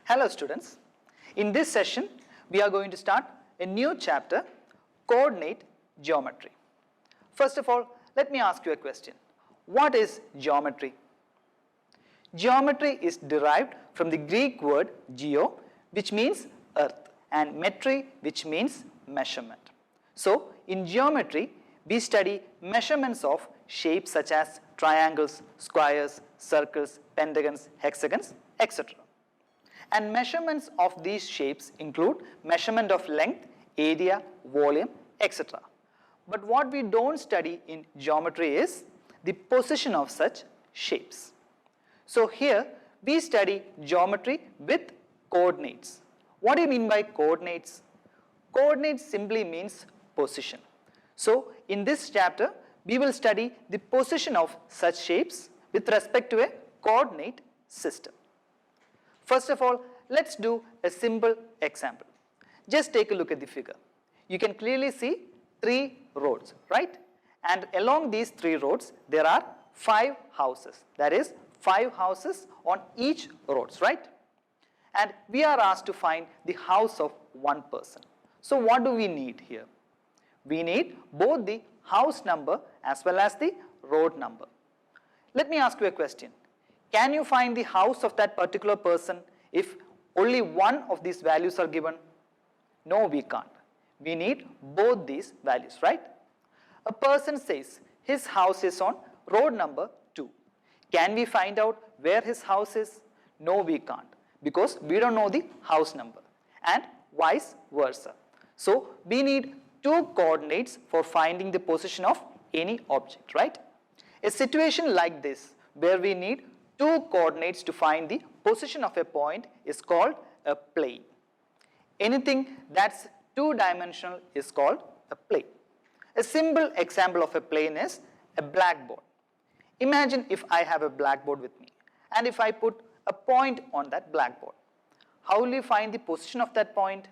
Hello students. In this session, we are going to start a new chapter, Coordinate Geometry. First of all, let me ask you a question. What is geometry? Geometry is derived from the Greek word geo, which means earth, and metry, which means measurement. So, in geometry, we study measurements of shapes such as triangles, squares, circles, pentagons, hexagons, etc. And measurements of these shapes include measurement of length, area, volume, etc. But what we don't study in geometry is the position of such shapes. So here we study geometry with coordinates. What do you mean by coordinates? Coordinates simply means position. So in this chapter, we will study the position of such shapes with respect to a coordinate system. First of all, let's do a simple example. Just take a look at the figure. You can clearly see 3 roads, right? And along these 3 roads, there are 5 houses. That is 5 houses on each roads, right? And we are asked to find the house of one person. So what do we need here? We need both the house number as well as the road number. Let me ask you a question. Can you find the house of that particular person if only one of these values are given? No, we can't. We need both these values, right? A person says his house is on road number 2. Can we find out where his house is? No, we can't, because we don't know the house number, and vice versa. So we need 2 coordinates for finding the position of any object, right? A situation like this, where we need 2 coordinates to find the position of a point, is called a plane. Anything that's 2-dimensional is called a plane. A simple example of a plane is a blackboard. Imagine if I have a blackboard with me, and if I put a point on that blackboard. How will you find the position of that point?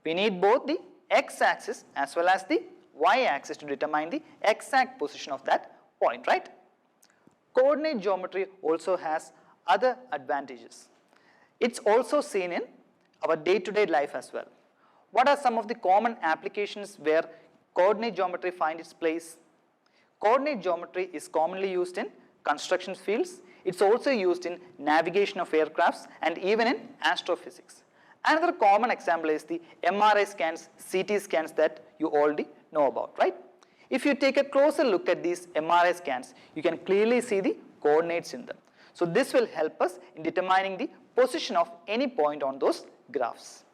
We need both the x-axis as well as the y-axis to determine the exact position of that point, right? Coordinate geometry also has other advantages. It's also seen in our day-to-day life as well. What are some of the common applications where coordinate geometry finds its place? Coordinate geometry is commonly used in construction fields. It's also used in navigation of aircrafts and even in astrophysics. Another common example is the MRI scans, CT scans that you already know about, right? If you take a closer look at these MRI scans, you can clearly see the coordinates in them. So this will help us in determining the position of any point on those graphs.